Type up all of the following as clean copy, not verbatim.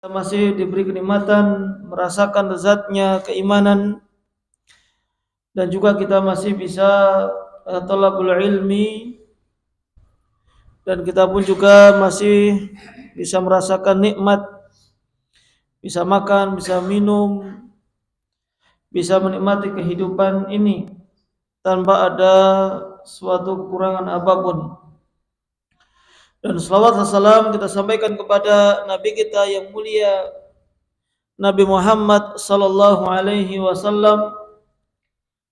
Kita masih diberi kenikmatan merasakan lezatnya keimanan, dan juga kita masih bisa talabul ilmi, dan kita pun juga masih bisa merasakan nikmat, bisa makan, bisa minum, bisa menikmati kehidupan ini tanpa ada suatu kekurangan apapun. Dan selawat dan salam kita sampaikan kepada Nabi kita yang mulia, Nabi Muhammad sallallahu alaihi wasallam,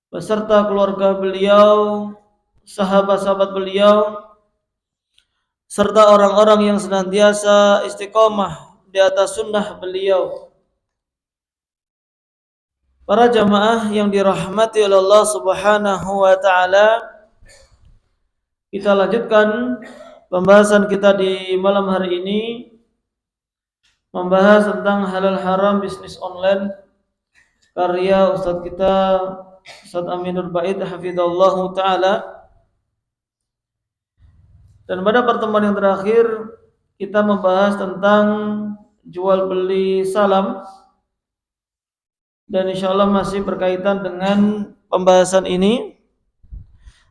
beserta keluarga beliau, sahabat-sahabat beliau, serta orang-orang yang senantiasa istiqomah di atas sunnah beliau. Para jamaah yang dirahmati oleh Allah Subhanahu wa taala, kita lanjutkan pembahasan kita di malam hari ini, membahas tentang halal haram bisnis online karya Ustadz kita Ustadz Aminur Bait hafizallahu taala. Dan pada pertemuan yang terakhir kita membahas tentang jual beli salam, dan insyaallah masih berkaitan dengan pembahasan ini,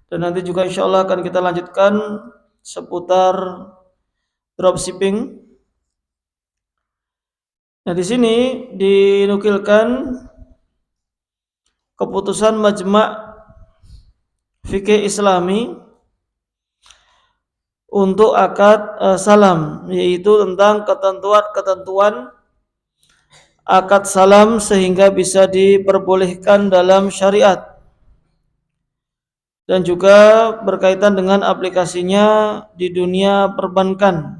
dan nanti juga insyaallah akan kita lanjutkan seputar dropshipping. Nah, di sini dinukilkan keputusan Majma' Fikih Islami untuk akad salam, yaitu tentang ketentuan akad salam sehingga bisa diperbolehkan dalam syariat, dan juga berkaitan dengan aplikasinya di dunia perbankan.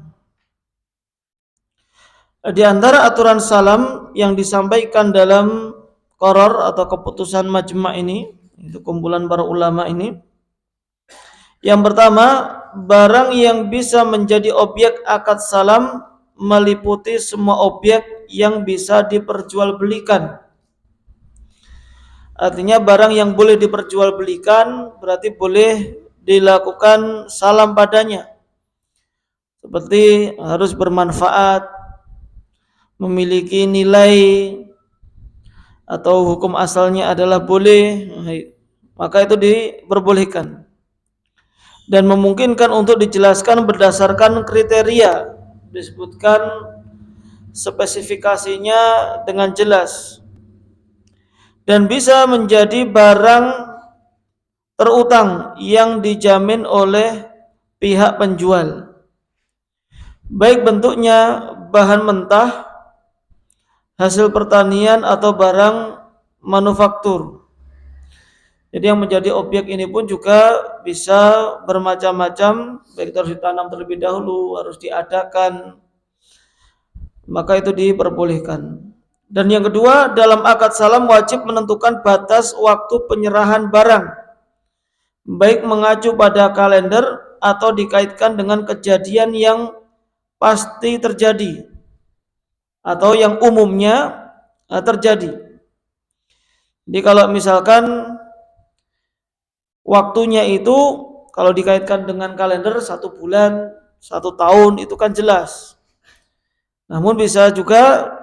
Di antara aturan salam yang disampaikan dalam qaror atau keputusan majma' ini, itu kumpulan para ulama ini, yang pertama, barang yang bisa menjadi objek akad salam meliputi semua objek yang bisa diperjualbelikan. Artinya barang yang boleh diperjualbelikan berarti boleh dilakukan salam padanya, seperti harus bermanfaat, memiliki nilai, atau hukum asalnya adalah boleh, maka itu diperbolehkan. Dan memungkinkan untuk dijelaskan berdasarkan kriteria, disebutkan spesifikasinya dengan jelas, dan bisa menjadi barang terutang yang dijamin oleh pihak penjual, baik bentuknya bahan mentah, hasil pertanian, atau barang manufaktur. Jadi yang menjadi objek ini pun juga bisa bermacam-macam, baik itu harus ditanam terlebih dahulu, harus diadakan, maka itu diperbolehkan. Dan yang kedua, dalam akad salam wajib menentukan batas waktu penyerahan barang, baik mengacu pada kalender atau dikaitkan dengan kejadian yang pasti terjadi atau yang umumnya terjadi. Jadi kalau misalkan waktunya itu kalau dikaitkan dengan kalender 1 bulan, 1 tahun, itu kan jelas. Namun bisa juga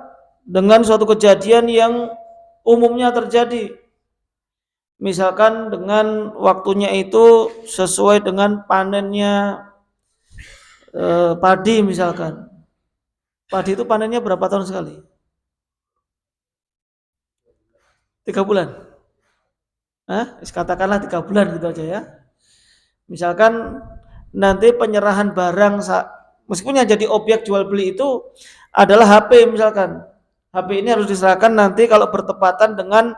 dengan suatu kejadian yang umumnya terjadi. Misalkan dengan waktunya itu sesuai dengan panennya padi misalkan. Padi itu panennya berapa tahun sekali? 3 bulan. Katakanlah 3 bulan gitu aja ya. Misalkan nanti penyerahan barang, meskipun yang jadi objek jual beli itu adalah HP misalkan. HP ini harus diserahkan nanti kalau bertepatan dengan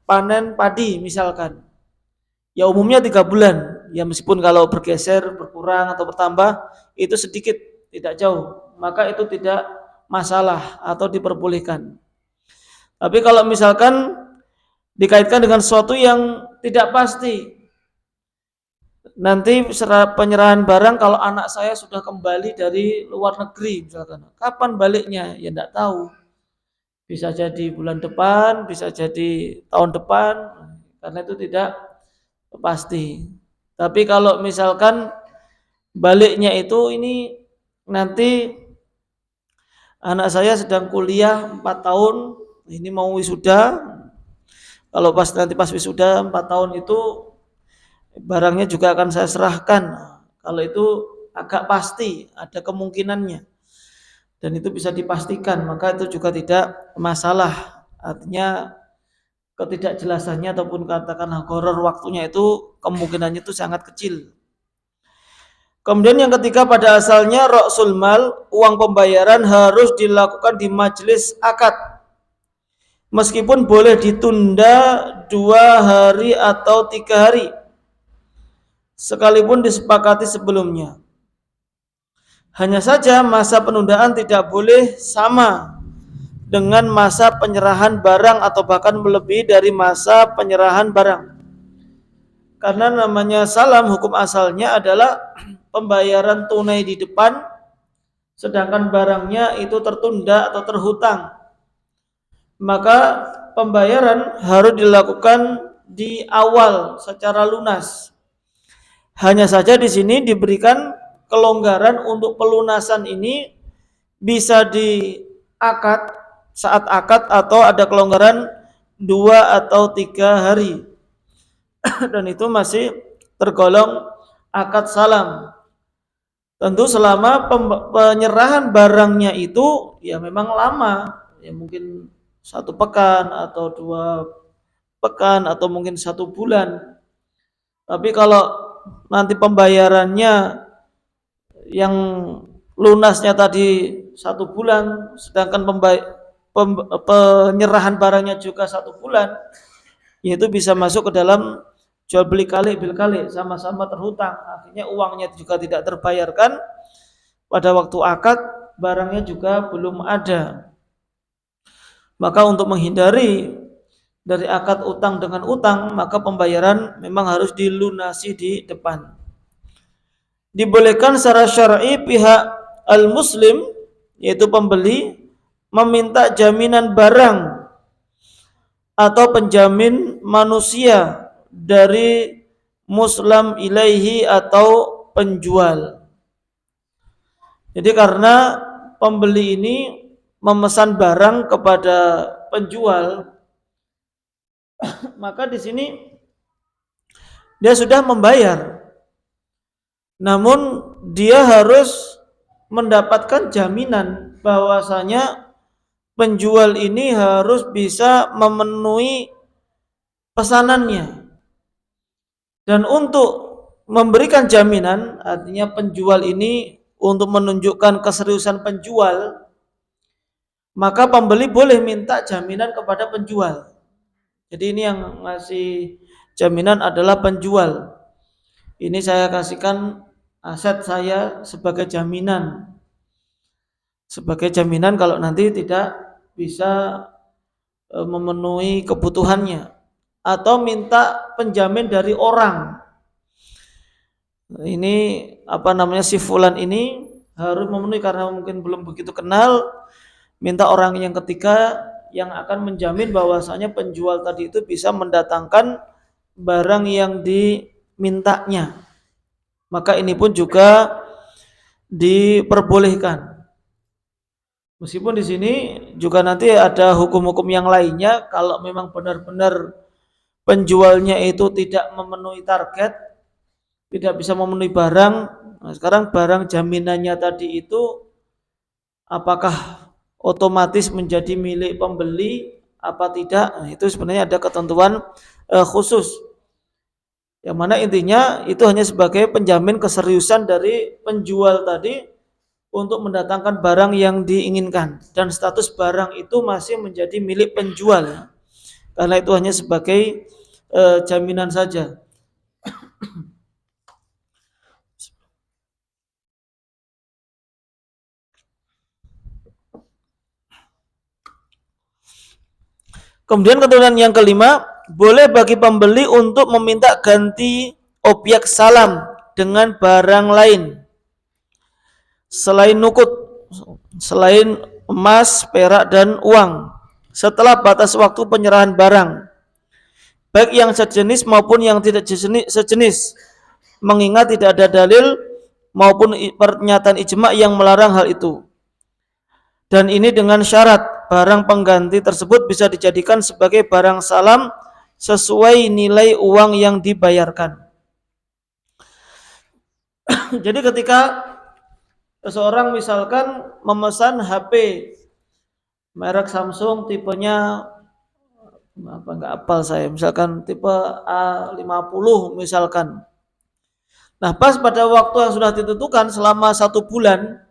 panen padi misalkan. Ya umumnya 3 bulan. Ya meskipun kalau bergeser, berkurang atau bertambah itu sedikit, tidak jauh, maka itu tidak masalah atau diperbolehkan. Tapi kalau misalkan dikaitkan dengan sesuatu yang tidak pasti, nanti penyerahan barang kalau anak saya sudah kembali dari luar negeri misalkan, kapan baliknya? Ya tidak tahu, bisa jadi bulan depan, bisa jadi tahun depan, karena itu tidak pasti. Tapi kalau misalkan baliknya itu ini nanti anak saya sedang kuliah 4 tahun, ini mau wisuda. Kalau pas wisuda 4 tahun itu barangnya juga akan saya serahkan. Kalau itu agak pasti, ada kemungkinannya. Dan itu bisa dipastikan, maka itu juga tidak masalah. Artinya ketidakjelasannya ataupun katakanlah horor waktunya itu kemungkinannya itu sangat kecil. Kemudian yang ketiga, pada asalnya ra'sul mal, uang pembayaran harus dilakukan di majelis akad. Meskipun boleh ditunda 2 hari atau 3 hari, sekalipun disepakati sebelumnya. Hanya saja masa penundaan tidak boleh sama dengan masa penyerahan barang atau bahkan melebihi dari masa penyerahan barang. Karena namanya salam, hukum asalnya adalah pembayaran tunai di depan, sedangkan barangnya itu tertunda atau terhutang. Maka pembayaran harus dilakukan di awal secara lunas. Hanya saja di sini diberikan kelonggaran untuk pelunasan ini bisa di akad, saat akad, atau ada kelonggaran 2 atau 3 hari. Dan itu masih tergolong akad salam. Tentu selama penyerahan barangnya itu ya memang lama, ya mungkin 1 pekan atau 2 pekan atau mungkin 1 bulan. Tapi kalau nanti pembayarannya yang lunasnya tadi 1 bulan, sedangkan penyerahan barangnya juga 1 bulan, yaitu bisa masuk ke dalam jual beli kali bil kali, sama-sama terhutang. Akhirnya uangnya juga tidak terbayarkan pada waktu akad, barangnya juga belum ada. Maka untuk menghindari dari akad utang dengan utang, maka pembayaran memang harus dilunasi di depan. Dibolehkan secara syar'i pihak al-muslim, yaitu pembeli, meminta jaminan barang atau penjamin manusia dari muslam ilaihi atau penjual. Jadi karena pembeli ini memesan barang kepada penjual, maka di sini dia sudah membayar. Namun dia harus mendapatkan jaminan bahwasanya penjual ini harus bisa memenuhi pesanannya. Dan untuk memberikan jaminan, artinya penjual ini untuk menunjukkan keseriusan penjual, maka pembeli boleh minta jaminan kepada penjual. Jadi ini yang ngasih jaminan adalah penjual. Ini saya kasihkan aset saya sebagai jaminan. Sebagai jaminan kalau nanti tidak bisa memenuhi kebutuhannya. Atau minta penjamin dari orang. Ini si fulan ini harus memenuhi, karena mungkin belum begitu kenal, minta orang yang ketiga yang akan menjamin bahwasanya penjual tadi itu bisa mendatangkan barang yang dimintanya. Maka ini pun juga diperbolehkan. Meskipun di sini juga nanti ada hukum-hukum yang lainnya, kalau memang benar-benar penjualnya itu tidak memenuhi target, tidak bisa memenuhi barang. Nah, sekarang barang jaminannya tadi itu apakah otomatis menjadi milik pembeli apa tidak? Nah, itu sebenarnya ada ketentuan khusus. Yang mana intinya itu hanya sebagai penjamin keseriusan dari penjual tadi untuk mendatangkan barang yang diinginkan, dan status barang itu masih menjadi milik penjual, karena itu hanya sebagai jaminan saja. Kemudian ketentuan yang kelima, boleh bagi pembeli untuk meminta ganti objek salam dengan barang lain selain nukut, selain emas, perak, dan uang setelah batas waktu penyerahan barang, baik yang sejenis maupun yang tidak sejenis, mengingat tidak ada dalil maupun pernyataan ijma yang melarang hal itu. Dan ini dengan syarat barang pengganti tersebut bisa dijadikan sebagai barang salam sesuai nilai uang yang dibayarkan. Jadi ketika seseorang misalkan memesan HP merek Samsung tipenya apa enggak apal saya, misalkan tipe A50 misalkan. Nah, pas pada waktu yang sudah ditentukan selama 1 bulan,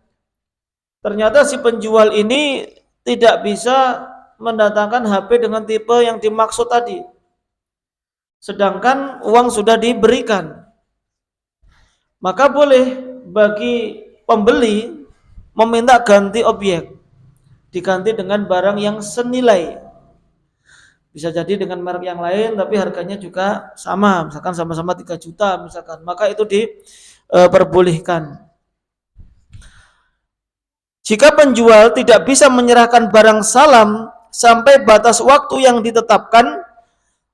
ternyata si penjual ini tidak bisa mendatangkan HP dengan tipe yang dimaksud tadi. Sedangkan uang sudah diberikan. Maka boleh bagi pembeli meminta ganti objek, diganti dengan barang yang senilai. Bisa jadi dengan merek yang lain tapi harganya juga sama, misalkan sama-sama 3 juta misalkan, maka itu diperbolehkan. Jika penjual tidak bisa menyerahkan barang salam sampai batas waktu yang ditetapkan,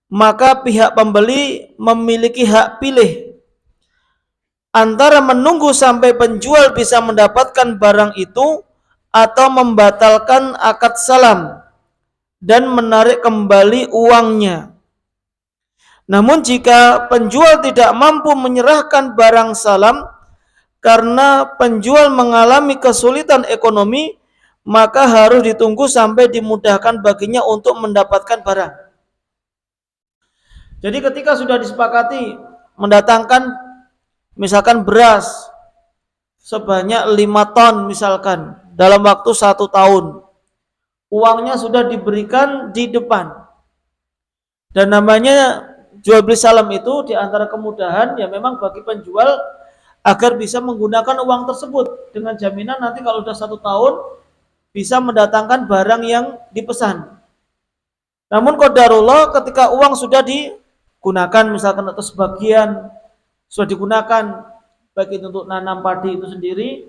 maka pihak pembeli memiliki hak pilih antara menunggu sampai penjual bisa mendapatkan barang itu atau membatalkan akad salam dan menarik kembali uangnya. Namun jika penjual tidak mampu menyerahkan barang salam karena penjual mengalami kesulitan ekonomi, maka harus ditunggu sampai dimudahkan baginya untuk mendapatkan barang. Jadi ketika sudah disepakati mendatangkan misalkan beras sebanyak 5 ton misalkan dalam waktu 1 tahun, uangnya sudah diberikan di depan. Dan namanya jual beli salam itu diantara kemudahan ya memang bagi penjual agar bisa menggunakan uang tersebut dengan jaminan nanti kalau sudah 1 tahun bisa mendatangkan barang yang dipesan. Namun qadarullah ketika uang sudah digunakan misalkan atau sebagian sudah digunakan baik itu untuk nanam padi itu sendiri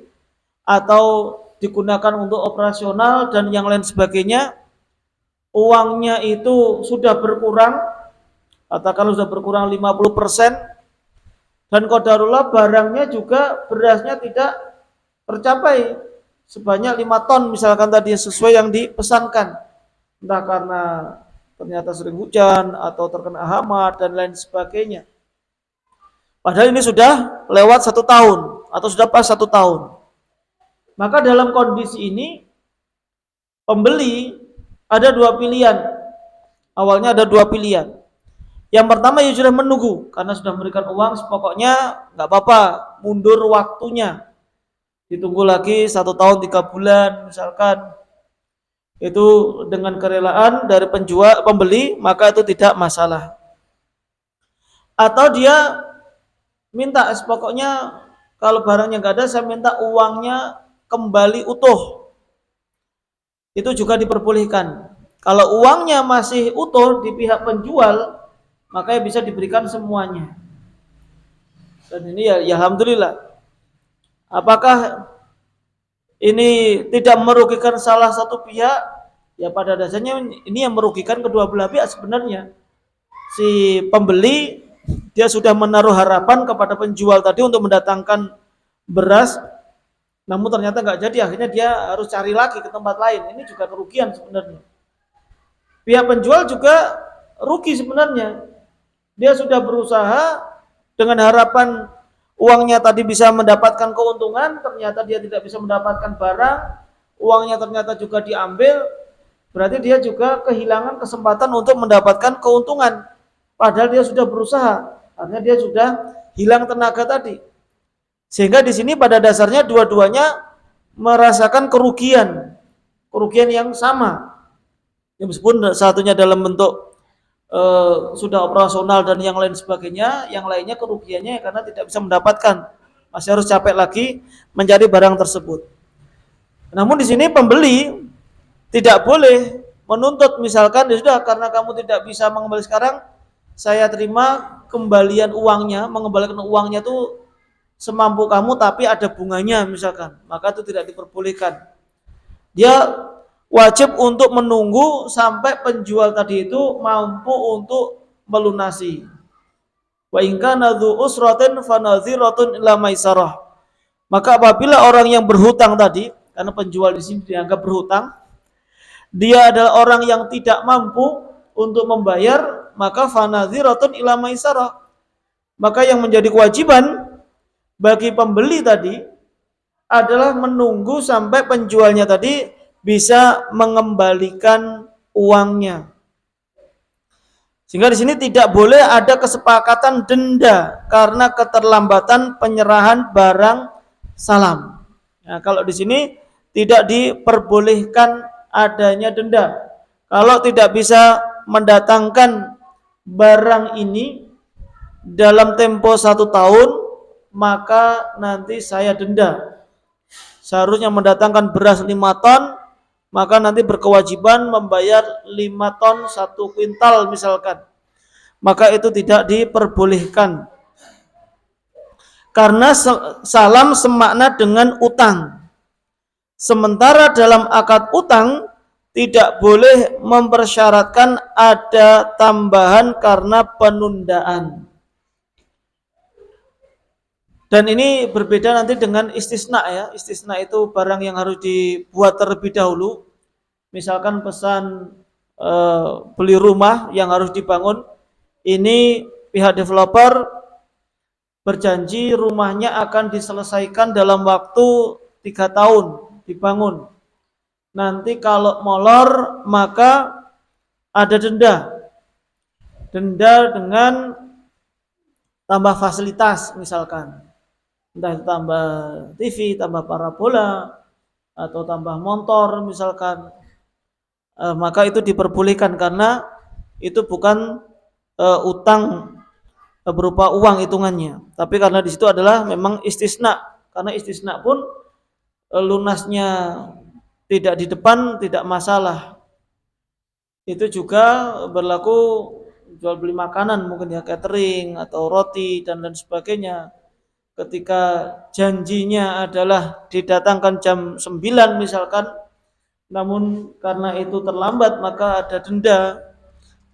atau digunakan untuk operasional dan yang lain sebagainya, uangnya itu sudah berkurang, katakanlah sudah berkurang 50%, dan qadarullah barangnya juga berasnya tidak tercapai sebanyak 5 ton misalkan tadi sesuai yang dipesankan, entah karena ternyata sering hujan atau terkena hama dan lain sebagainya. Padahal ini sudah lewat 1 tahun atau sudah pas 1 tahun. Maka dalam kondisi ini pembeli ada 2 pilihan. Awalnya ada 2 pilihan. Yang pertama ya sudah menunggu karena sudah memberikan uang, pokoknya nggak apa-apa, mundur waktunya. Ditunggu lagi 1 tahun 3 bulan misalkan. Itu dengan kerelaan dari pembeli, maka itu tidak masalah. Atau dia minta pokoknya kalau barangnya nggak ada saya minta uangnya kembali utuh, itu juga diperbolehkan. Kalau uangnya masih utuh di pihak penjual maka bisa diberikan semuanya. Dan ini ya alhamdulillah. Apakah ini tidak merugikan salah satu pihak? Ya pada dasarnya ini yang merugikan kedua belah pihak sebenarnya. Si pembeli dia sudah menaruh harapan kepada penjual tadi untuk mendatangkan beras, namun ternyata nggak jadi, akhirnya dia harus cari lagi ke tempat lain. Ini juga kerugian sebenarnya. Pihak penjual juga rugi sebenarnya. Dia sudah berusaha dengan harapan uangnya tadi bisa mendapatkan keuntungan, ternyata dia tidak bisa mendapatkan barang, uangnya ternyata juga diambil, berarti dia juga kehilangan kesempatan untuk mendapatkan keuntungan. Padahal dia sudah berusaha, artinya dia sudah hilang tenaga tadi. Sehingga di sini pada dasarnya dua-duanya merasakan kerugian yang sama. Ya, meskipun satunya dalam bentuk sudah operasional dan yang lain sebagainya, yang lainnya kerugiannya karena tidak bisa mendapatkan, masih harus capek lagi mencari barang tersebut. Namun di sini pembeli tidak boleh menuntut misalkan ya sudah karena kamu tidak bisa mengembalikan sekarang, saya terima kembalian uangnya, mengembalikan uangnya itu semampu kamu tapi ada bunganya misalkan, maka itu tidak diperbolehkan. Dia wajib untuk menunggu sampai penjual tadi itu mampu untuk melunasi. Wa in kana dzu usratin fa nadhiratun ila maisarah. Maka apabila orang yang berhutang tadi karena penjual di sini dianggap berhutang. Dia adalah orang yang tidak mampu untuk membayar, maka fanadhiratun ila maisarah. Maka yang menjadi kewajiban bagi pembeli tadi adalah menunggu sampai penjualnya tadi bisa mengembalikan uangnya. Sehingga di sini tidak boleh ada kesepakatan denda karena keterlambatan penyerahan barang salam. Nah, kalau di sini tidak diperbolehkan adanya denda. Kalau tidak bisa mendatangkan barang ini dalam tempo 1 tahun, maka nanti saya denda. Seharusnya mendatangkan beras 5 ton, maka nanti berkewajiban membayar 5 ton 1 kuintal misalkan. Maka itu tidak diperbolehkan. Karena salam semakna dengan utang. Sementara dalam akad utang tidak boleh mempersyaratkan ada tambahan karena penundaan. Dan ini berbeda nanti dengan istisna ya. Istisna itu barang yang harus dibuat terlebih dahulu. Misalkan pesan beli rumah yang harus dibangun. Ini pihak developer berjanji rumahnya akan diselesaikan dalam waktu 3 tahun dibangun. Nanti kalau molor maka ada denda. Denda dengan tambah fasilitas misalkan. Entah itu tambah TV, tambah parabola, atau tambah motor misalkan, maka itu diperbolehkan karena itu bukan utang berupa uang hitungannya. Tapi karena di situ adalah memang istisna, karena istisna pun lunasnya tidak di depan tidak masalah. Itu juga berlaku jual beli makanan mungkin ya, catering atau roti dan lain sebagainya. Ketika janjinya adalah didatangkan jam 9 misalkan, namun karena itu terlambat maka ada denda,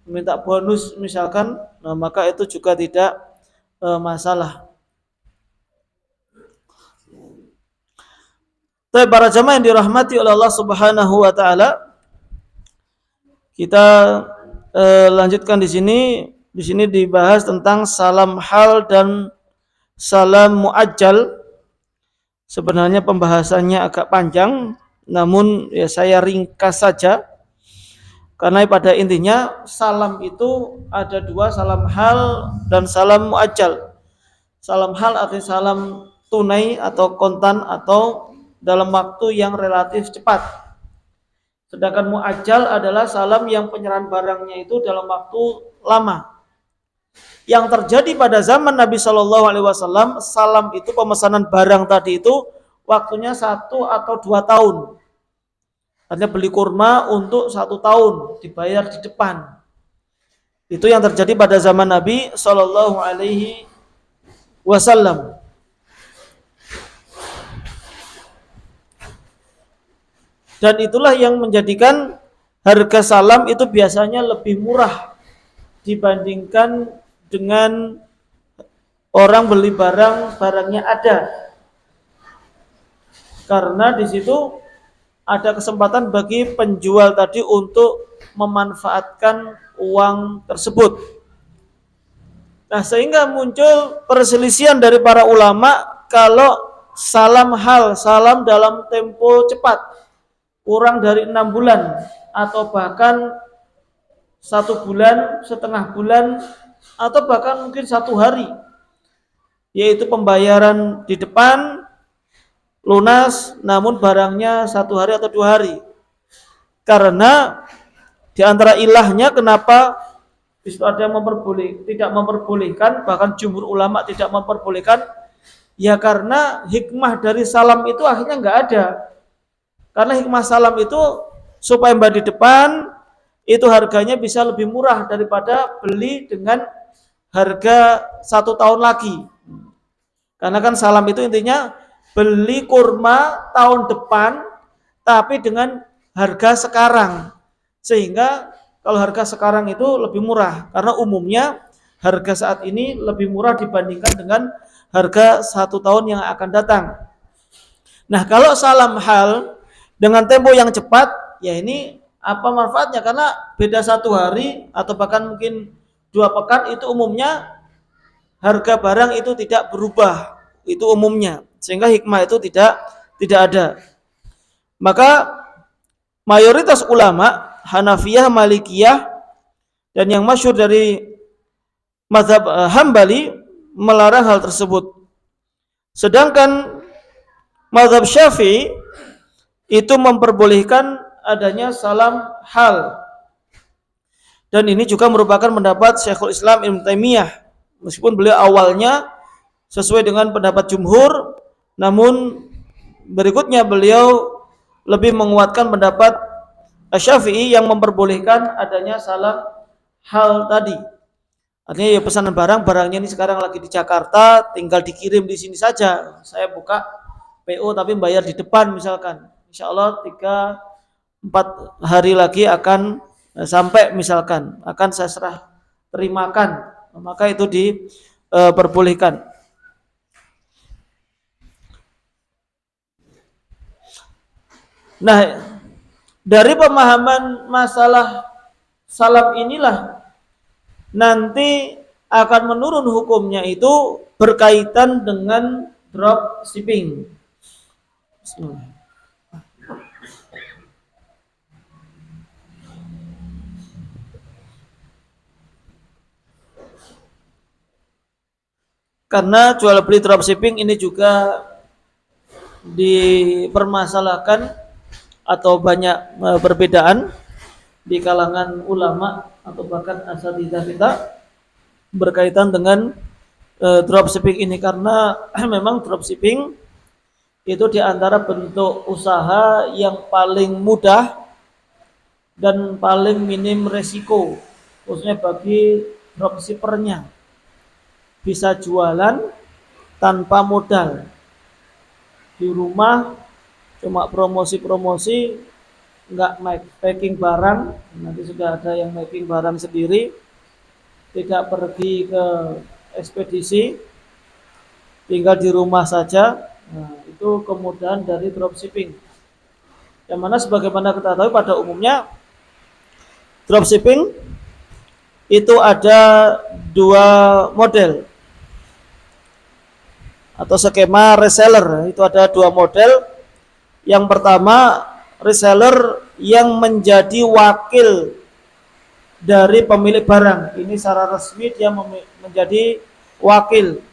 minta bonus misalkan, nah maka itu juga tidak masalah. Tapi para jamaah yang dirahmati oleh Allah Subhanahu wa taala, kita lanjutkan di sini. Di sini dibahas tentang salam hal dan salam muajjal. Sebenarnya pembahasannya agak panjang, namun ya saya ringkas saja. Karena pada intinya salam itu ada 2, salam hal dan salam muajjal. Salam hal artinya salam tunai atau kontan atau dalam waktu yang relatif cepat. Sedangkan muajjal adalah salam yang penyerahan barangnya itu dalam waktu lama. Yang terjadi pada zaman Nabi Shallallahu Alaihi Wasallam, salam itu pemesanan barang tadi itu waktunya 1 atau 2 tahun. Artinya beli kurma untuk 1 tahun dibayar di depan. Itu yang terjadi pada zaman Nabi Shallallahu Alaihi Wasallam. Dan itulah yang menjadikan harga salam itu biasanya lebih murah dibandingkan dengan orang beli barangnya ada, karena di situ ada kesempatan bagi penjual tadi untuk memanfaatkan uang tersebut. Nah, sehingga muncul perselisihan dari para ulama kalau salam hal, salam dalam tempo cepat, kurang dari 6 bulan atau bahkan 1 bulan, setengah bulan, atau bahkan mungkin 1 hari, yaitu pembayaran di depan lunas namun barangnya 1 hari atau 2 hari. Karena di antara ilahnya kenapa disitu ada yang tidak memperbolehkan, bahkan jumhur ulama tidak memperbolehkan, ya karena hikmah dari salam itu akhirnya nggak ada. Karena hikmah salam itu supaya mbak di depan itu harganya bisa lebih murah daripada beli dengan harga 1 tahun lagi. Karena kan salam itu intinya beli kurma tahun depan tapi dengan harga sekarang. Sehingga kalau harga sekarang itu lebih murah, karena umumnya harga saat ini lebih murah dibandingkan dengan harga 1 tahun yang akan datang. Nah, kalau salam hal dengan tempo yang cepat, ya ini apa manfaatnya? Karena beda 1 hari atau bahkan mungkin 2 pekan, itu umumnya harga barang itu tidak berubah, itu umumnya, sehingga hikmah itu tidak ada. Maka mayoritas ulama Hanafiyah, Malikiyah, dan yang masyhur dari mazhab Hambali melarang hal tersebut. Sedangkan mazhab Syafi'i itu memperbolehkan adanya salam hal. Dan ini juga merupakan pendapat Syekhul Islam Ibnu Taimiyah. Meskipun beliau awalnya sesuai dengan pendapat jumhur, namun berikutnya beliau lebih menguatkan pendapat Syafi'i yang memperbolehkan adanya salam hal tadi. Artinya ya pesanan barangnya ini sekarang lagi di Jakarta, tinggal dikirim di sini saja. Saya buka PO tapi bayar di depan misalkan. Insya Allah 3-4 hari lagi akan sampai, misalkan akan saya serah terimakan, maka itu diperbolehkan. Nah, dari pemahaman masalah salam inilah nanti akan menurun hukumnya itu berkaitan dengan drop shipping. Bismillah. Karena jual beli dropshipping ini juga dipermasalahkan atau banyak perbedaan di kalangan ulama atau bahkan asatidzah kita berkaitan dengan dropshipping ini, karena memang dropshipping itu diantara bentuk usaha yang paling mudah dan paling minim resiko, khususnya bagi dropshippernya. Bisa jualan tanpa modal di rumah, cuma promosi-promosi, nggak packing barang, nanti sudah ada yang packing barang sendiri, tidak pergi ke ekspedisi, tinggal di rumah saja. Nah, itu kemudahan dari dropshipping, yang mana sebagaimana kita tahu pada umumnya dropshipping itu ada 2 model atau skema reseller. Itu ada 2 model. Yang pertama, reseller yang menjadi wakil dari pemilik barang. Ini secara resmi dia menjadi wakil.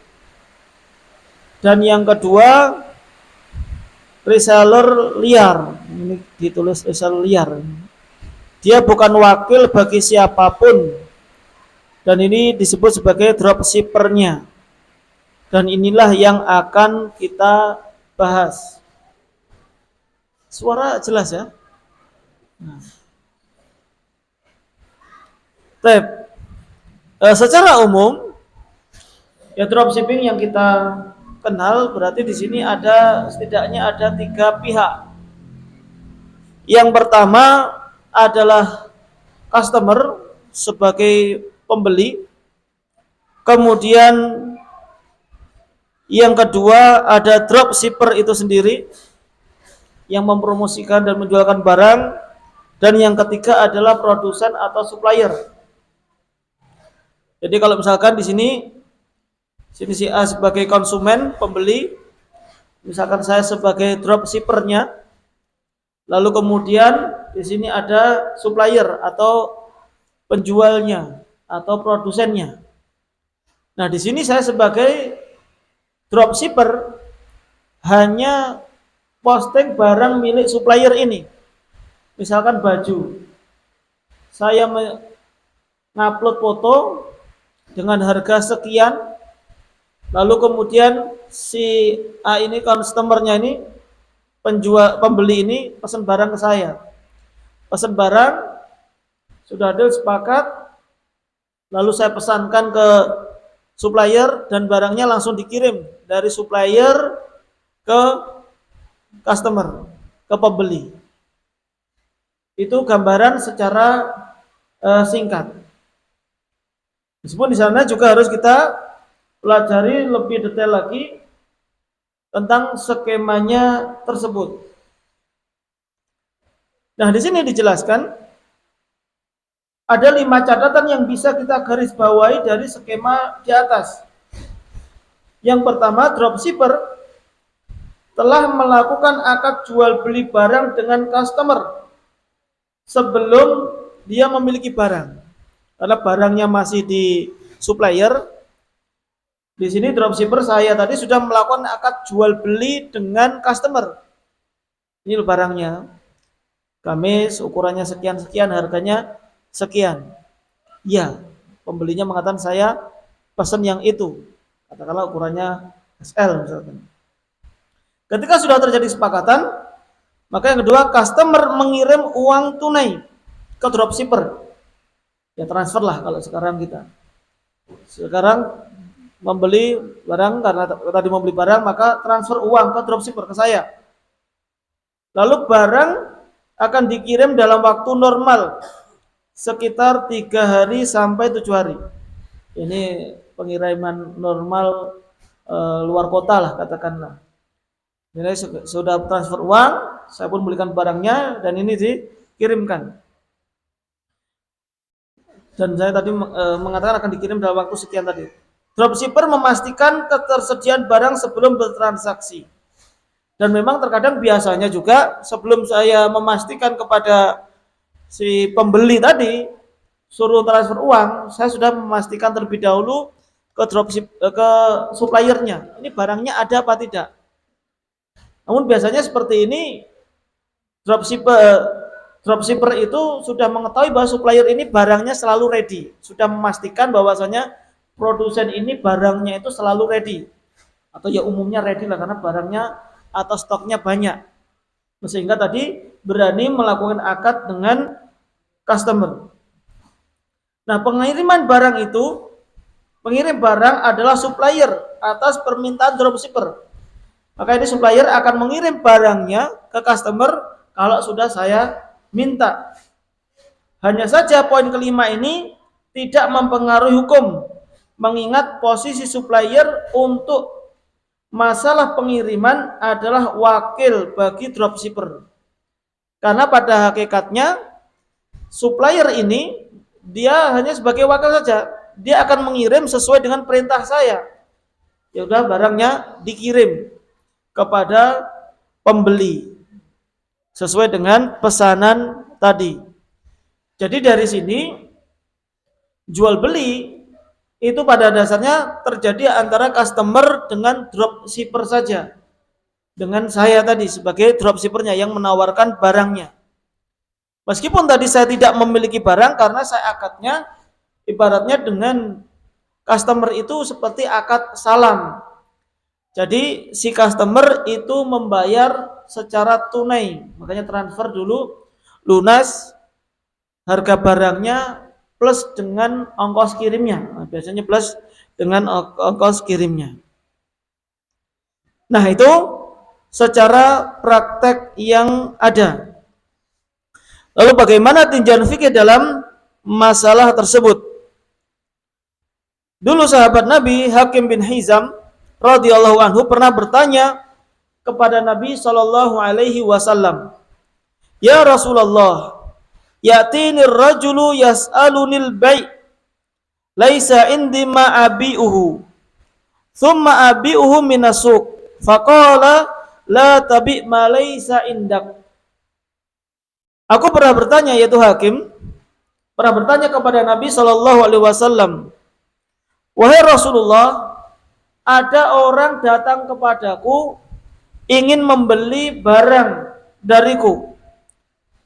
Dan yang kedua, reseller liar. Ini ditulis reseller liar. Dia bukan wakil bagi siapapun, dan ini disebut sebagai dropshippernya. Dan inilah yang akan kita bahas. Suara jelas ya? Nah. Secara umum ya dropshipping yang kita kenal berarti di sini ada setidaknya ada 3 pihak. Yang pertama adalah customer sebagai pembeli. Kemudian yang kedua ada dropshipper itu sendiri yang mempromosikan dan menjualkan barang, dan yang ketiga adalah produsen atau supplier. Jadi kalau misalkan di sini si A sebagai konsumen, pembeli, misalkan saya sebagai dropshippernya, lalu kemudian di sini ada supplier atau penjualnya atau produsennya. Nah, di sini saya sebagai dropshipper hanya posting barang milik supplier ini. Misalkan baju, saya mengupload foto dengan harga sekian, lalu kemudian si A ini, customernya ini, pembeli ini pesan barang ke saya. Pesan barang, sudah ada sepakat, lalu saya pesankan ke supplier dan barangnya langsung dikirim dari supplier ke customer, ke pembeli. Itu gambaran secara singkat. Meskipun di sana juga harus kita pelajari lebih detail lagi tentang skemanya tersebut. Nah, di sini dijelaskan ada 5 catatan yang bisa kita garis bawahi dari skema di atas. Yang pertama, dropshipper telah melakukan akad jual beli barang dengan customer sebelum dia memiliki barang. Karena barangnya masih di supplier, di sini dropshipper saya tadi sudah melakukan akad jual beli dengan customer. Ini barangnya, gamis ukurannya sekian-sekian, harganya sekian. Ya, pembelinya mengatakan saya pesan yang itu, katakanlah ukurannya SL misalkan. Ketika sudah terjadi kesepakatan, maka yang kedua, customer mengirim uang tunai ke dropshipper. Ya transfer lah kalau sekarang kita. Sekarang membeli barang, karena tadi membeli barang, maka transfer uang ke dropshipper, ke saya. Lalu barang akan dikirim dalam waktu normal sekitar 3 hari sampai 7 hari. Ini pengiriman normal luar kota lah katakanlah. Jadi sudah transfer uang, saya pun belikan barangnya dan ini dikirimkan. Dan saya tadi mengatakan akan dikirim dalam waktu sekian tadi. Dropshipper memastikan ketersediaan barang sebelum bertransaksi. Dan memang terkadang biasanya juga sebelum saya memastikan kepada si pembeli tadi suruh transfer uang, saya sudah memastikan terlebih dahulu ke ke suppliernya. Ini barangnya ada apa tidak? Namun biasanya seperti ini, dropshipper itu sudah mengetahui bahwa supplier ini barangnya selalu ready, sudah memastikan bahwasanya produsen ini barangnya itu selalu ready, atau ya umumnya ready lah karena barangnya atau stoknya banyak, sehingga tadi berani melakukan akad dengan customer. Nah, pengirim barang adalah supplier atas permintaan dropshipper. Maka ini supplier akan mengirim barangnya ke customer kalau sudah saya minta. Hanya saja poin kelima ini tidak mempengaruhi hukum, mengingat posisi supplier untuk masalah pengiriman adalah wakil bagi dropshipper. Karena pada hakikatnya supplier ini dia hanya sebagai wakil saja. Dia akan mengirim sesuai dengan perintah saya. Ya udah, barangnya dikirim kepada pembeli sesuai dengan pesanan tadi. Jadi dari sini jual beli itu pada dasarnya terjadi antara customer dengan dropshipper saja. Dengan saya tadi sebagai dropshippernya yang menawarkan barangnya. Meskipun tadi saya tidak memiliki barang karena saya akadnya ibaratnya dengan customer itu seperti akad salam. Jadi si customer itu membayar secara tunai, makanya transfer dulu lunas harga barangnya plus dengan ongkos kirimnya. Nah, biasanya plus dengan ongkos kirimnya. Nah, itu secara praktek yang ada. Lalu bagaimana tinjauan fikih dalam masalah tersebut? Dulu sahabat Nabi Hakim bin Hizam radhiyallahu anhu pernah bertanya kepada Nabi sallallahu alaihi wasallam, "Ya Rasulullah, ya'tini ar-rajulu yas'alunil bai' laisa indi ma abi'uhu, thumma abi'uhu minasuq, faqala la tabi' ma laisa indak." Aku pernah bertanya, yaitu Hakim pernah bertanya kepada Nabi sallallahu alaihi wasallam, "Wahai Rasulullah, ada orang datang kepadaku ingin membeli barang dariku,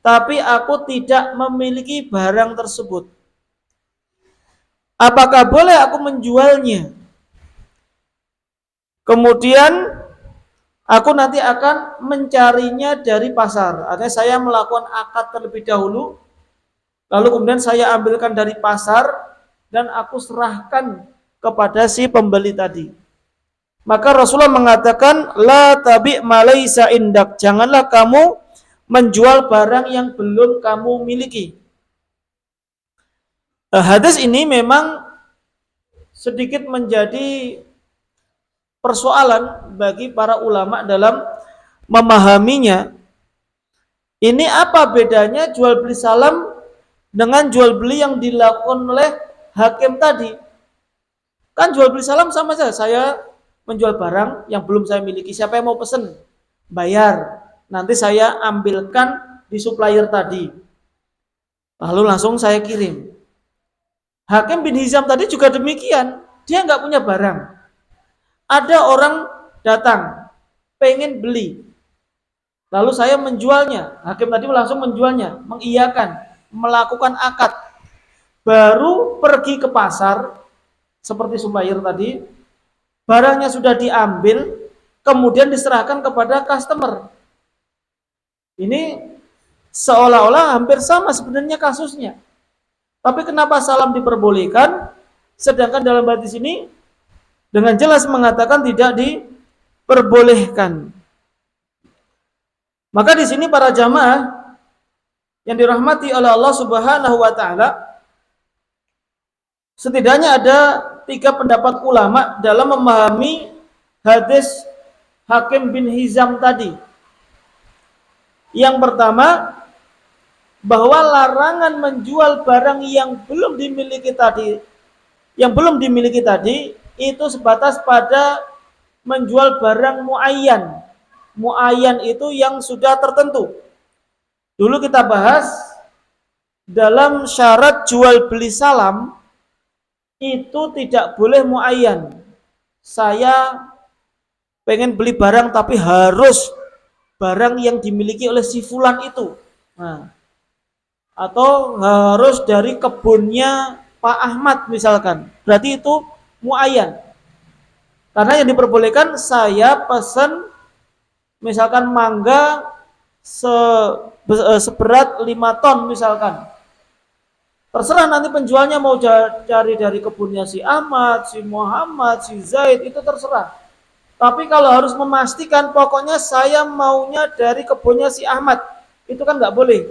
tapi aku tidak memiliki barang tersebut. Apakah boleh aku menjualnya? Kemudian aku nanti akan mencarinya dari pasar." Artinya saya melakukan akad terlebih dahulu, lalu kemudian saya ambilkan dari pasar dan aku serahkan kepada si pembeli tadi. Maka Rasulullah mengatakan, la tabi' ma laisa indak. Janganlah kamu menjual barang yang belum kamu miliki. Hadis ini memang sedikit menjadi persoalan bagi para ulama dalam memahaminya. Ini apa bedanya jual beli salam dengan jual beli yang dilakukan oleh hakim tadi? Kan jual beli salam sama saja. Saya menjual barang yang belum saya miliki. Siapa yang mau pesen? Bayar. Nanti saya ambilkan di supplier tadi. Lalu langsung saya kirim. Hakim bin Hizam tadi juga demikian. Dia nggak punya barang. Ada orang datang, pengen beli. Lalu saya menjualnya. Hakim tadi langsung menjualnya, mengiyakan, melakukan akad. Baru pergi ke pasar, seperti supplier tadi, barangnya sudah diambil, kemudian diserahkan kepada customer. Ini seolah-olah hampir sama sebenarnya kasusnya. Tapi kenapa salam diperbolehkan, sedangkan dalam hadis ini dengan jelas mengatakan tidak diperbolehkan. Maka di sini para jamaah yang dirahmati oleh Allah Subhanahu wa taala, setidaknya ada 3 pendapat ulama dalam memahami hadis Hakim bin Hizam tadi. Yang pertama, bahwa larangan menjual barang yang belum dimiliki tadi itu sebatas pada menjual barang muayyan. Muayyan itu yang sudah tertentu. Dulu kita bahas dalam syarat jual beli salam itu tidak boleh muayyan. Saya pengen beli barang tapi harus barang yang dimiliki oleh si fulan itu. Nah, atau harus dari kebunnya Pak Ahmad misalkan. Berarti itu muayyan. Karena yang diperbolehkan saya pesan misalkan mangga seberat 5 ton misalkan. Terserah nanti penjualnya mau cari dari kebunnya si Ahmad, si Muhammad, si Zaid, itu terserah. Tapi kalau harus memastikan pokoknya saya maunya dari kebunnya si Ahmad, itu kan nggak boleh.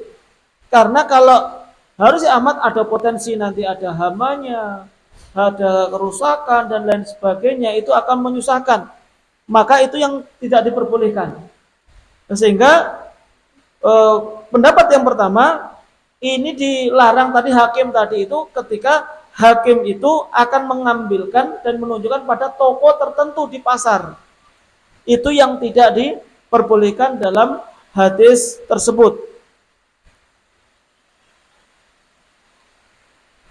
Karena kalau harus si Ahmad ada potensi nanti ada hamanya, ada kerusakan dan lain sebagainya, itu akan menyusahkan. Maka itu yang tidak diperbolehkan. Sehingga pendapat yang pertama ini dilarang tadi hakim tadi itu ketika hakim itu akan mengambilkan dan menunjukkan pada toko tertentu di pasar. Itu yang tidak diperbolehkan dalam hadis tersebut.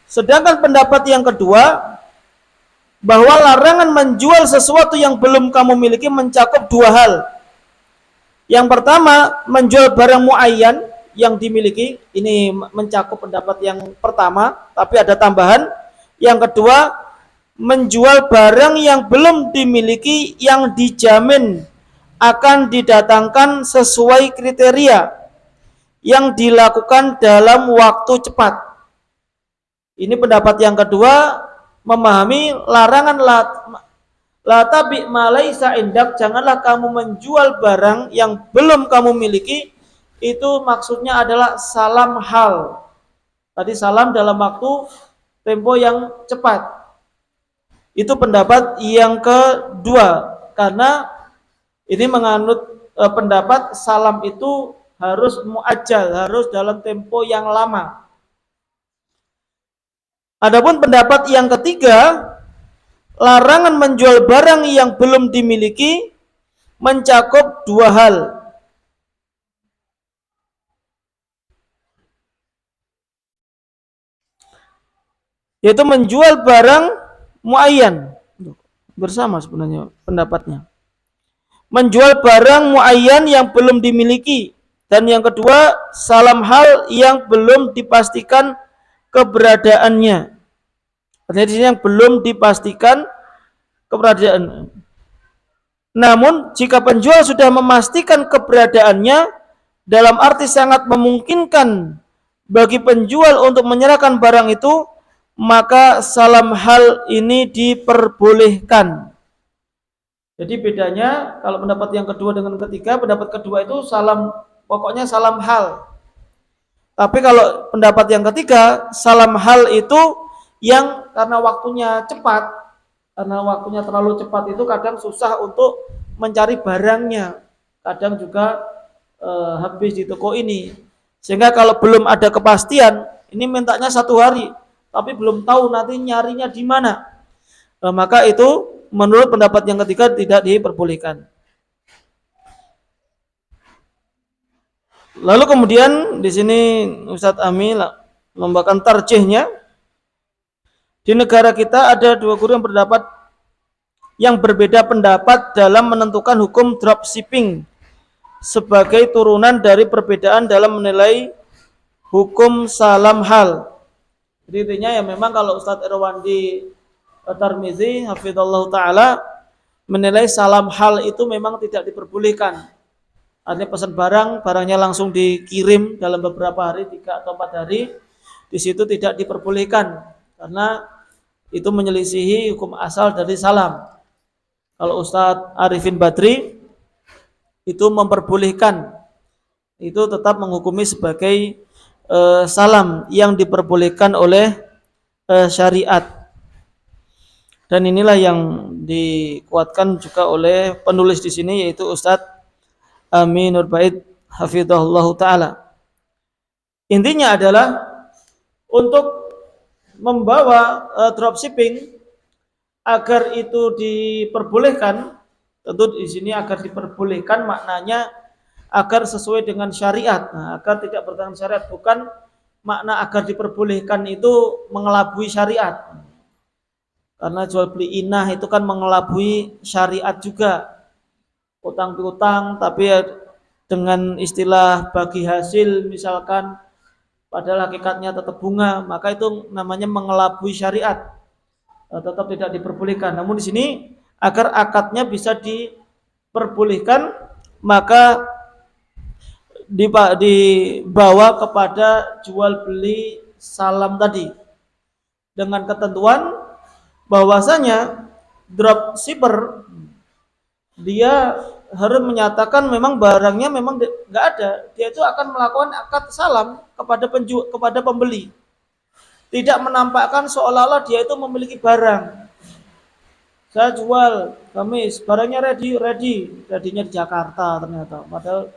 Sedangkan pendapat yang kedua, bahwa larangan menjual sesuatu yang belum kamu miliki mencakup 2 hal. Yang pertama, menjual barang muayyan yang dimiliki, ini mencakup pendapat yang pertama, tapi ada tambahan. Yang kedua, menjual barang yang belum dimiliki yang dijamin akan didatangkan sesuai kriteria yang dilakukan dalam waktu cepat. Ini pendapat yang kedua, memahami larangan la tabi' ma laisa indak, janganlah kamu menjual barang yang belum kamu miliki. Itu maksudnya adalah salam hal. Tadi salam dalam waktu tempo yang cepat. Itu pendapat yang kedua, karena ini menganut pendapat salam itu harus muajjal, harus dalam tempo yang lama. Adapun pendapat yang ketiga, larangan menjual barang yang belum dimiliki mencakup 2 hal. Yaitu menjual barang muayyan. Bersama sebenarnya pendapatnya. Menjual barang muayyan yang belum dimiliki. Dan yang kedua, salam hal yang belum dipastikan keberadaannya. Artinya di sini yang belum dipastikan keberadaan. Namun jika penjual sudah memastikan keberadaannya, dalam arti sangat memungkinkan bagi penjual untuk menyerahkan barang itu, maka salam hal ini diperbolehkan. Jadi bedanya kalau pendapat yang kedua dengan ketiga, pendapat kedua itu salam, pokoknya salam hal. Tapi kalau pendapat yang ketiga, salam hal itu yang karena waktunya cepat, Karena waktunya terlalu cepat itu kadang susah untuk mencari barangnya. Kadang juga habis di toko ini. Sehingga kalau belum ada kepastian, ini mintanya 1 hari, tapi belum tahu nanti nyarinya di mana. Maka itu menurut pendapat yang ketiga tidak diperbolehkan. Lalu kemudian di sini Ustadz Ami membawakan tarjihnya. Di negara kita ada 2 guru yang berbeda pendapat dalam menentukan hukum dropshipping sebagai turunan dari perbedaan dalam menilai hukum salam hal. Jadi intinya ya memang kalau Ustadz Irwandi Tarmizi hafizallahu taala menilai salam hal itu memang tidak diperbolehkan. Artinya pesan barangnya langsung dikirim dalam beberapa hari, 3 atau 4 hari, di situ tidak diperbolehkan karena itu menyelisihi hukum asal dari salam. Kalau Ustadz Arifin Badri itu memperbolehkan, itu tetap menghukumi sebagai salam yang diperbolehkan oleh syariat. Dan inilah yang dikuatkan juga oleh penulis di sini yaitu Ustadz Ami Nur Bait hafizahullah taala. Intinya adalah untuk membawa dropshipping agar itu diperbolehkan, tentu di sini agar diperbolehkan maknanya agar sesuai dengan syariat. Nah, agar tidak bertentangan syariat, bukan makna agar diperbolehkan itu mengelabui syariat. Karena jual beli inah itu kan mengelabui syariat juga. Utang piutang tapi ya dengan istilah bagi hasil misalkan, padahal hakikatnya tetap bunga, maka itu namanya mengelabui syariat, tetap tidak diperbolehkan. Namun di sini agar akadnya bisa diperbolehkan maka dibawa kepada jual beli salam tadi dengan ketentuan bahwasanya dropshipper dia harus menyatakan memang barangnya memang nggak ada, dia itu akan melakukan akad salam kepada pembeli, tidak menampakkan seolah-olah dia itu memiliki barang. Saya jual gamis, barangnya readynya di Jakarta ternyata, padahal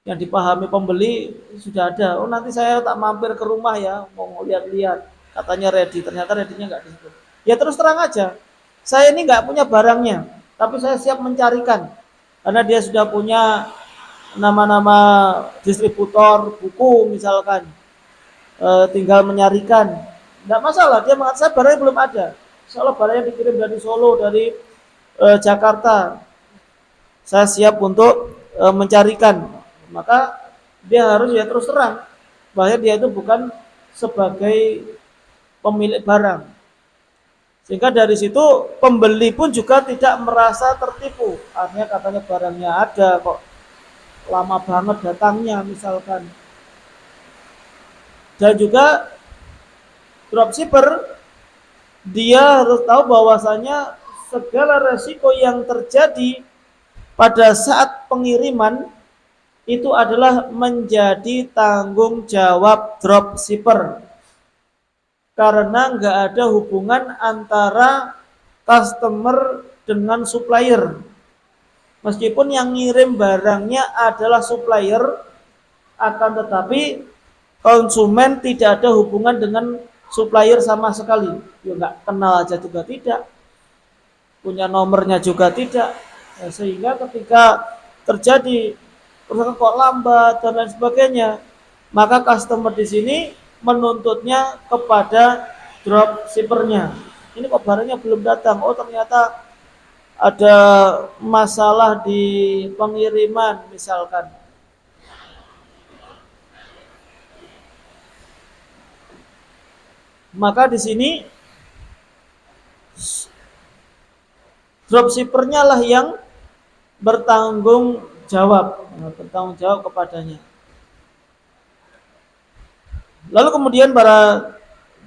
yang dipahami pembeli sudah ada. Oh nanti saya tak mampir ke rumah ya, mau lihat-lihat, katanya ready, ternyata readynya nggak disebut. Ya terus terang aja, saya ini nggak punya barangnya, tapi saya siap mencarikan karena dia sudah punya nama-nama distributor buku misalkan, tinggal menyarikan, tidak masalah. Dia mengatakan saya barangnya belum ada, soalnya barangnya dikirim dari Solo, dari Jakarta, saya siap untuk mencarikan. Maka dia harus ya terus terang bahwa dia itu bukan sebagai pemilik barang. Sehingga dari situ pembeli pun juga tidak merasa tertipu. Artinya katanya barangnya ada kok lama banget datangnya misalkan. Dan juga dropshipper dia harus tahu bahwasanya segala resiko yang terjadi pada saat pengiriman itu adalah menjadi tanggung jawab dropshipper. Karena nggak ada hubungan antara customer dengan supplier. Meskipun yang ngirim barangnya adalah supplier, akan tetapi konsumen tidak ada hubungan dengan supplier sama sekali. Ya nggak kenal aja juga tidak, punya nomornya juga tidak. Ya, sehingga ketika terjadi kok lambat dan lain sebagainya, maka customer di sini menuntutnya kepada dropshippernya. Ini kok barangnya belum datang, oh ternyata ada masalah di pengiriman misalkan. Maka di sini dropshippernya lah yang bertanggung jawab kepadanya. Lalu kemudian para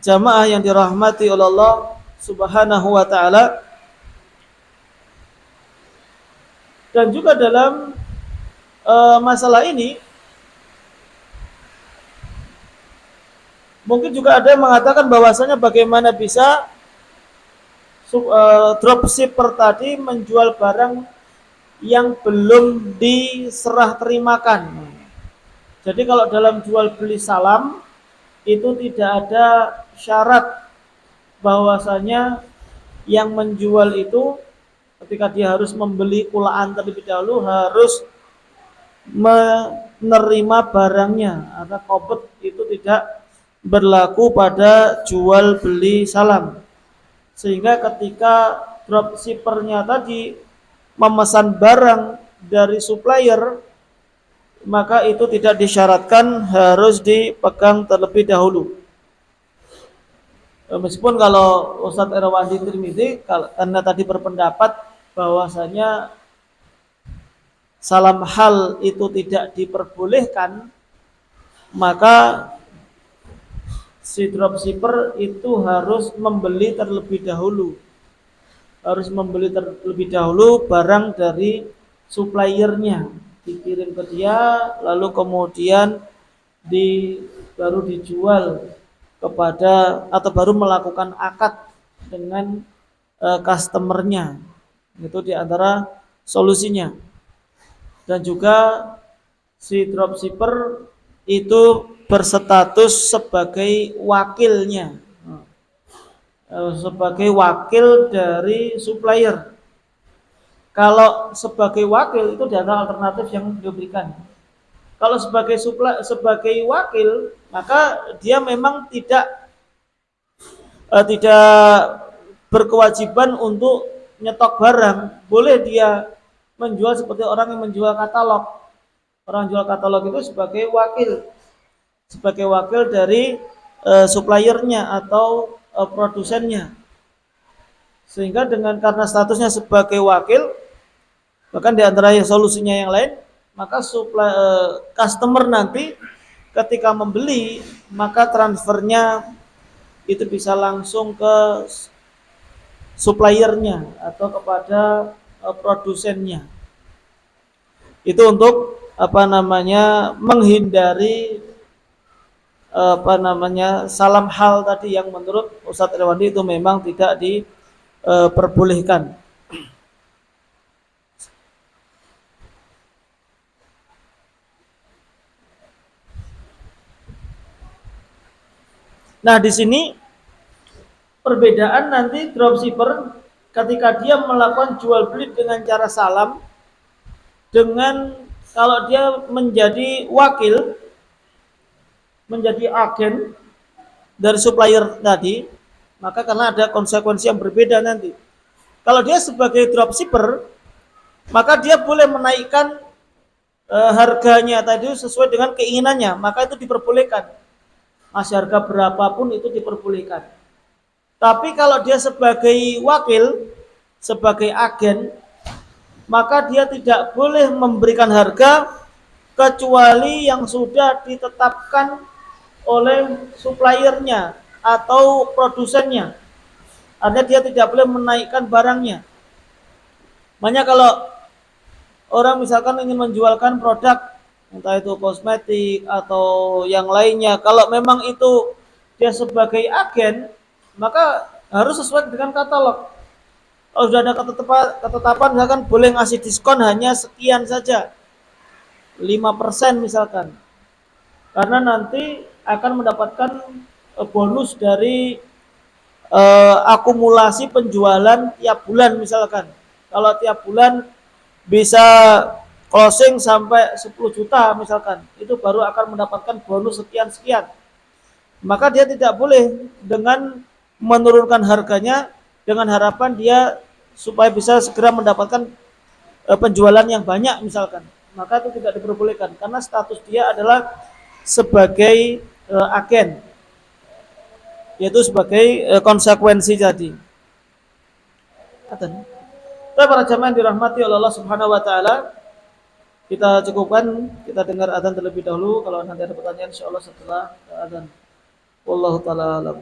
jamaah yang dirahmati oleh Allah Subhanahu wa taala, dan juga dalam masalah ini mungkin juga ada yang mengatakan bahwasanya bagaimana bisa dropshipper tadi menjual barang yang belum diserah terimakan. Jadi kalau dalam jual beli salam itu tidak ada syarat bahwasanya yang menjual itu ketika dia harus membeli kulaan terlebih dahulu harus menerima barangnya. Atau qabd itu tidak berlaku pada jual beli salam. Sehingga ketika dropshippernya tadi memesan barang dari supplier, maka itu tidak disyaratkan harus dipegang terlebih dahulu. Meskipun kalau Ustadz Erwandi Tirmidzi karena tadi berpendapat bahwasanya salam hal itu tidak diperbolehkan, maka si dropshipper itu harus membeli terlebih dahulu. Harus membeli terlebih dahulu barang dari suppliernya, dikirim ke dia, lalu kemudian baru dijual kepada atau baru melakukan akad dengan customernya. Itu diantara solusinya. Dan juga si dropshipper itu berstatus sebagai wakilnya, sebagai wakil dari supplier. Kalau sebagai wakil itu ada alternatif yang diberikan. Kalau sebagai wakil, maka dia memang tidak berkewajiban untuk nyetok barang. Boleh dia menjual seperti orang yang menjual katalog. Orang jual katalog itu sebagai wakil dari suppliernya atau produsennya. Sehingga karena statusnya sebagai wakil, bahkan di antara solusinya yang lain, maka customer nanti ketika membeli, maka transfernya itu bisa langsung ke suppliernya atau kepada produsennya. Itu untuk menghindari salam hal tadi yang menurut Ustadz Irwandi itu memang tidak diperbolehkan. Nah, di sini perbedaan nanti dropshipper ketika dia melakukan jual beli dengan cara salam dengan kalau dia menjadi wakil, menjadi agen dari supplier tadi, maka karena ada konsekuensi yang berbeda nanti. Kalau dia sebagai dropshipper, maka dia boleh menaikkan harganya tadi sesuai dengan keinginannya, maka itu diperbolehkan. Masih harga berapapun itu diperbolehkan. Tapi kalau dia sebagai wakil, sebagai agen, maka dia tidak boleh memberikan harga kecuali yang sudah ditetapkan oleh suppliernya atau produsennya. Artinya dia tidak boleh menaikkan barangnya. Makanya kalau orang misalkan ingin menjualkan produk, entah itu kosmetik atau yang lainnya, kalau memang itu dia sebagai agen, maka harus sesuai dengan katalog. Kalau sudah ada ketetapan misalkan boleh ngasih diskon hanya sekian saja, 5% misalkan, karena nanti akan mendapatkan bonus dari akumulasi penjualan tiap bulan misalkan. Kalau tiap bulan bisa closing sampai 10 juta misalkan, itu baru akan mendapatkan bonus sekian-sekian. Maka dia tidak boleh dengan menurunkan harganya dengan harapan dia supaya bisa segera mendapatkan penjualan yang banyak misalkan. Maka itu tidak diperbolehkan karena status dia adalah sebagai agen, yaitu sebagai konsekuensi tadi. Para jamaah yang dirahmati oleh Allah Subhanahu wa taala, kita cukupkan, kita dengar adzan terlebih dahulu. Kalau nanti ada pertanyaan insyaallah setelah adzan. Wallahu taala alam.